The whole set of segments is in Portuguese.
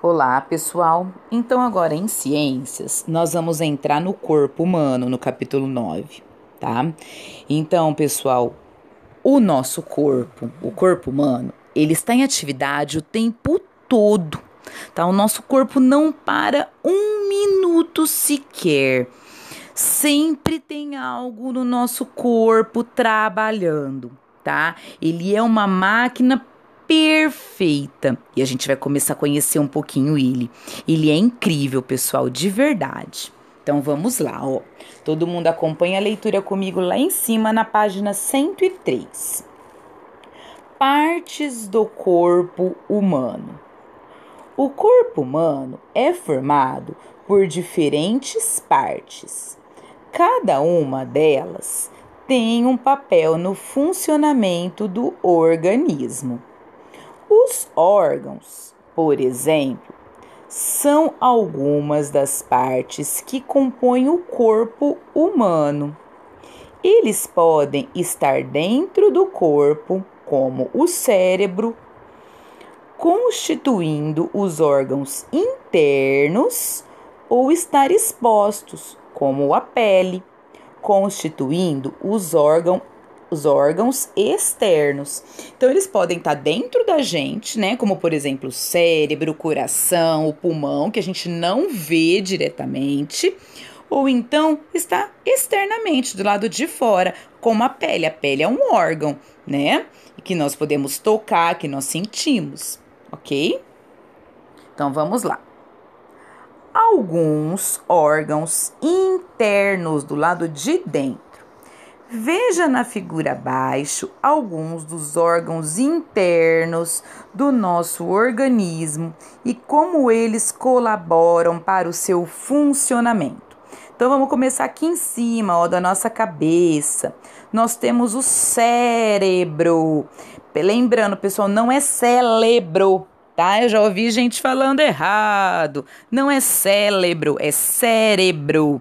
Olá, pessoal. Então, agora em ciências, nós vamos entrar no corpo humano, no capítulo 9, tá? Então, pessoal, o corpo humano, ele está em atividade o tempo todo, tá? O nosso corpo não para um minuto sequer. Sempre tem algo no nosso corpo trabalhando, tá? Ele é uma máquina perfeita e a gente vai começar a conhecer um pouquinho ele. Ele é incrível, pessoal, de verdade. Então vamos lá, ó. Todo mundo acompanha a leitura comigo lá em cima na página 103. Partes do corpo humano. O corpo humano é formado por diferentes partes. Cada uma delas tem um papel no funcionamento do organismo. Os órgãos, por exemplo, são algumas das partes que compõem o corpo humano. Eles podem estar dentro do corpo, como o cérebro, constituindo os órgãos internos, ou estar expostos, como a pele, constituindo os órgãos externos. Então, eles podem estar dentro da gente, né? Como, por exemplo, o cérebro, o coração, o pulmão, que a gente não vê diretamente, ou então está externamente, do lado de fora, como a pele. A pele é um órgão, né? Que nós podemos tocar, que nós sentimos, ok? Então, vamos lá. Alguns órgãos internos do lado de dentro. Veja na figura abaixo alguns dos órgãos internos do nosso organismo e como eles colaboram para o seu funcionamento. Então vamos começar aqui em cima, ó, da nossa cabeça. Nós temos o cérebro. Lembrando, pessoal, não é cérebro, tá? Eu já ouvi gente falando errado. Não é cérebro, é cérebro.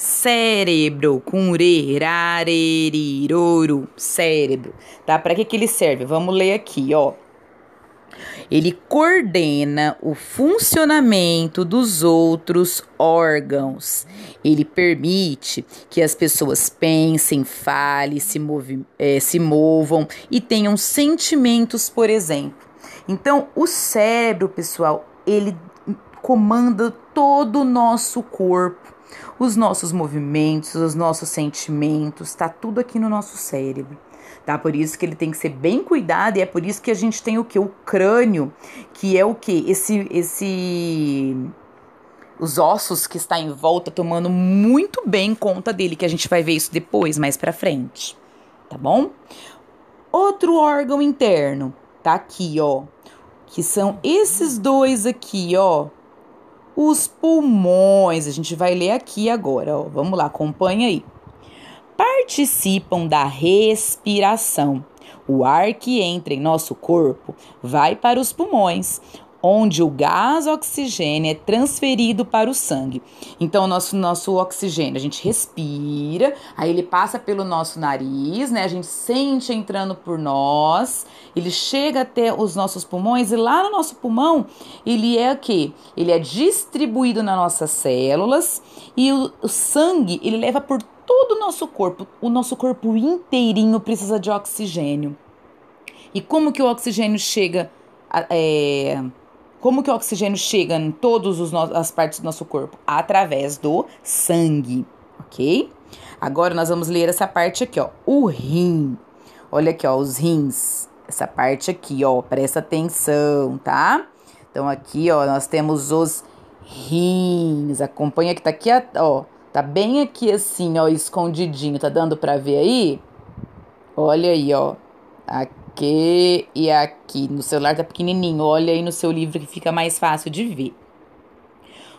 Cérebro, com re, rareriroro, cérebro, tá? Para que ele serve? Vamos ler aqui, ó. Ele coordena o funcionamento dos outros órgãos. Ele permite que as pessoas pensem, falem, se movam e tenham sentimentos, por exemplo. Então, o cérebro, pessoal, ele comanda todo o nosso corpo. Os nossos movimentos, os nossos sentimentos, tá tudo aqui no nosso cérebro, tá? Por isso que ele tem que ser bem cuidado e é por isso que a gente tem o que? O crânio, que é o que? Os ossos que está em volta tomando muito bem conta dele, que a gente vai ver isso depois, mais pra frente, tá bom? Outro órgão interno, tá aqui, ó, que são esses dois aqui, ó. Os pulmões, a gente vai ler aqui agora, ó. Vamos lá, acompanha aí. Participam da respiração. O ar que entra em nosso corpo vai para os pulmões, onde o gás oxigênio é transferido para o sangue. Então, nosso oxigênio, a gente respira, aí ele passa pelo nosso nariz, né? A gente sente entrando por nós, ele chega até os nossos pulmões e lá no nosso pulmão, ele é o quê? Ele é distribuído nas nossas células e o sangue, ele leva por todo o nosso corpo. O nosso corpo inteirinho precisa de oxigênio. E como que o oxigênio chega Como que o oxigênio chega em todas as partes do nosso corpo? Através do sangue, ok? Agora nós vamos ler essa parte aqui, ó. O rim. Olha aqui, ó, os rins. Essa parte aqui, ó, presta atenção, tá? Então aqui, ó, nós temos os rins. Acompanha que tá aqui, ó. Tá bem aqui assim, ó, escondidinho. Tá dando pra ver aí? Olha aí, ó. Aqui e aqui. No celular tá pequenininho. Olha aí no seu livro que fica mais fácil de ver.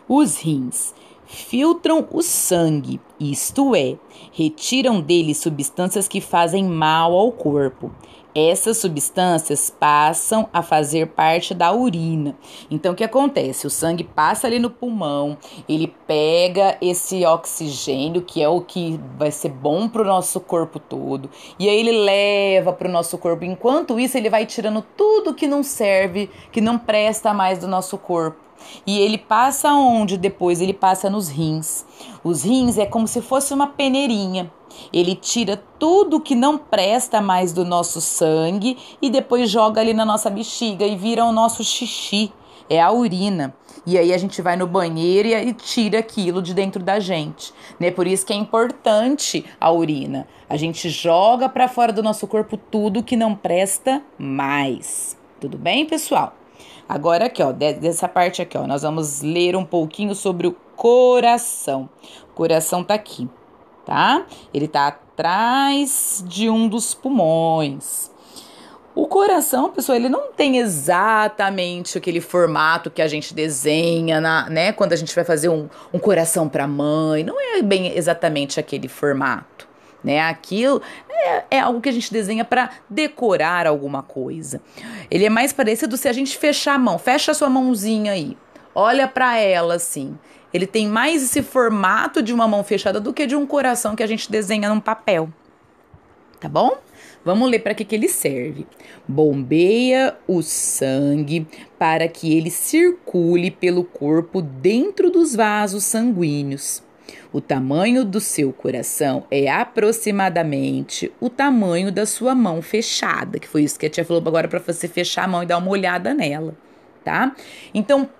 Os rins filtram o sangue, isto é, retiram dele substâncias que fazem mal ao corpo. Essas substâncias passam a fazer parte da urina. Então, o que acontece? O sangue passa ali no pulmão, ele pega esse oxigênio, que é o que vai ser bom para o nosso corpo todo, e aí ele leva para o nosso corpo. Enquanto isso, ele vai tirando tudo que não serve, que não presta mais do nosso corpo. E ele passa onde depois? Ele passa nos rins. Os rins é como se fosse uma peneirinha. Ele tira tudo que não presta mais do nosso sangue e depois joga ali na nossa bexiga e vira o nosso xixi. É a urina. E aí a gente vai no banheiro e tira aquilo de dentro da gente, né? Por isso que é importante a urina. A gente joga para fora do nosso corpo tudo que não presta mais. Tudo bem, pessoal? Agora aqui, ó, dessa parte aqui, ó, nós vamos ler um pouquinho sobre o coração. O coração tá aqui, tá? Ele tá atrás de um dos pulmões. O coração, pessoal, ele não tem exatamente aquele formato que a gente desenha, né? Quando a gente vai fazer um coração para a mãe, não é bem exatamente aquele formato, né? Aquilo é algo que a gente desenha para decorar alguma coisa. Ele é mais parecido se a gente fechar a mão. Fecha a sua mãozinha aí, olha para ela assim. Ele tem mais esse formato de uma mão fechada do que de um coração que a gente desenha num papel, tá bom? Vamos ler para que ele serve. Bombeia o sangue para que ele circule pelo corpo dentro dos vasos sanguíneos. O tamanho do seu coração é aproximadamente o tamanho da sua mão fechada, que foi isso que a tia falou agora para você fechar a mão e dar uma olhada nela, tá? Então,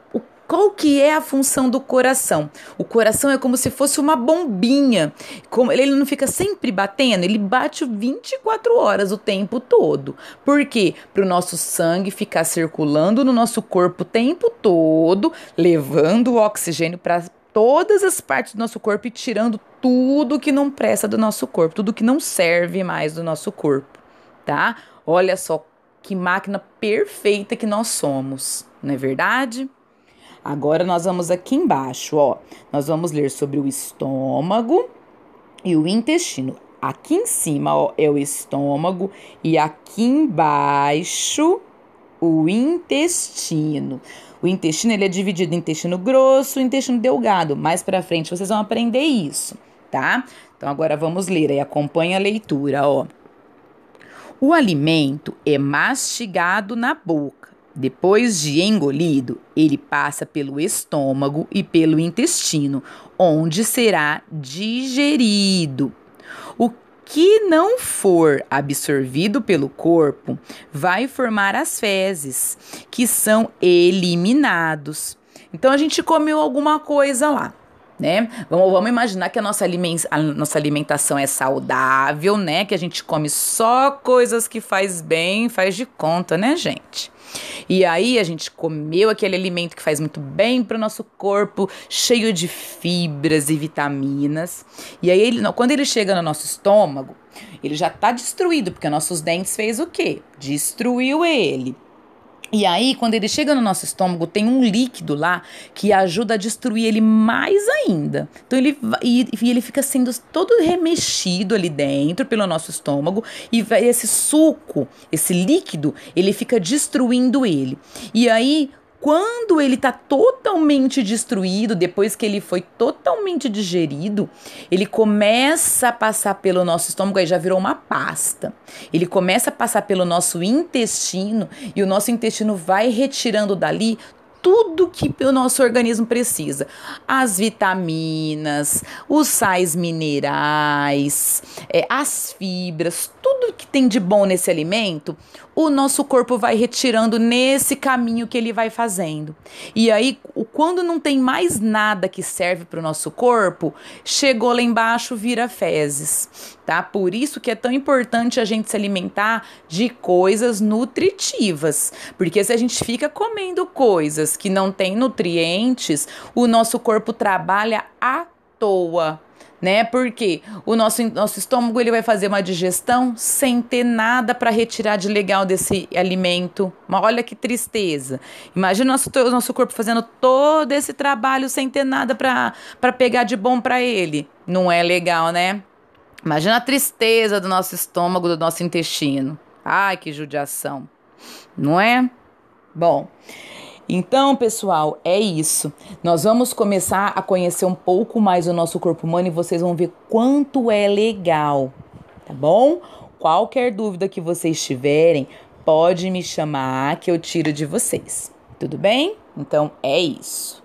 qual que é a função do coração? O coração é como se fosse uma bombinha. Como ele não fica sempre batendo, ele bate 24 horas o tempo todo. Por quê? Para o nosso sangue ficar circulando no nosso corpo o tempo todo, levando o oxigênio para todas as partes do nosso corpo e tirando tudo que não presta do nosso corpo, tudo que não serve mais do nosso corpo, tá? Olha só que máquina perfeita que nós somos, não é verdade? Agora nós vamos aqui embaixo, ó. Nós vamos ler sobre o estômago e o intestino. Aqui em cima, ó, é o estômago e aqui embaixo o intestino. O intestino ele é dividido em intestino grosso e intestino delgado. Mais pra frente vocês vão aprender isso, tá? Então agora vamos ler aí, acompanha a leitura, ó. O alimento é mastigado na boca. Depois de engolido, ele passa pelo estômago e pelo intestino, onde será digerido. O que não for absorvido pelo corpo vai formar as fezes, que são eliminados. Então, a gente comeu alguma coisa lá, né? Vamos imaginar que a nossa alimentação é saudável, né? Que a gente come só coisas que faz bem, faz de conta, né, gente? E aí a gente comeu aquele alimento que faz muito bem para o nosso corpo, cheio de fibras e vitaminas. E aí quando ele chega no nosso estômago, ele já está destruído, porque nossos dentes fez o quê? Destruiu ele. E aí, quando ele chega no nosso estômago, tem um líquido lá que ajuda a destruir ele mais ainda. Então, ele fica sendo todo remexido ali dentro pelo nosso estômago e esse suco, esse líquido, ele fica destruindo ele. E aí, quando ele está totalmente destruído, depois que ele foi totalmente digerido, ele começa a passar pelo nosso estômago, aí já virou uma pasta. Ele começa a passar pelo nosso intestino e o nosso intestino vai retirando dali tudo que o nosso organismo precisa. As vitaminas, os sais minerais, as fibras, tudo que tem de bom nesse alimento, o nosso corpo vai retirando nesse caminho que ele vai fazendo. E aí, quando não tem mais nada que serve para o nosso corpo, chegou lá embaixo, vira fezes, tá? Por isso que é tão importante a gente se alimentar de coisas nutritivas, porque se a gente fica comendo coisas que não têm nutrientes, o nosso corpo trabalha à toa, né? Porque o nosso estômago ele vai fazer uma digestão sem ter nada para retirar de legal desse alimento. Mas olha que tristeza. Imagina o nosso corpo fazendo todo esse trabalho sem ter nada para pegar de bom para ele. Não é legal, né? Imagina a tristeza do nosso estômago, do nosso intestino. Ai, que judiação. Não é? Bom, então, pessoal, é isso. Nós vamos começar a conhecer um pouco mais o nosso corpo humano e vocês vão ver quanto é legal, tá bom? Qualquer dúvida que vocês tiverem, pode me chamar que eu tiro de vocês. Tudo bem? Então é isso.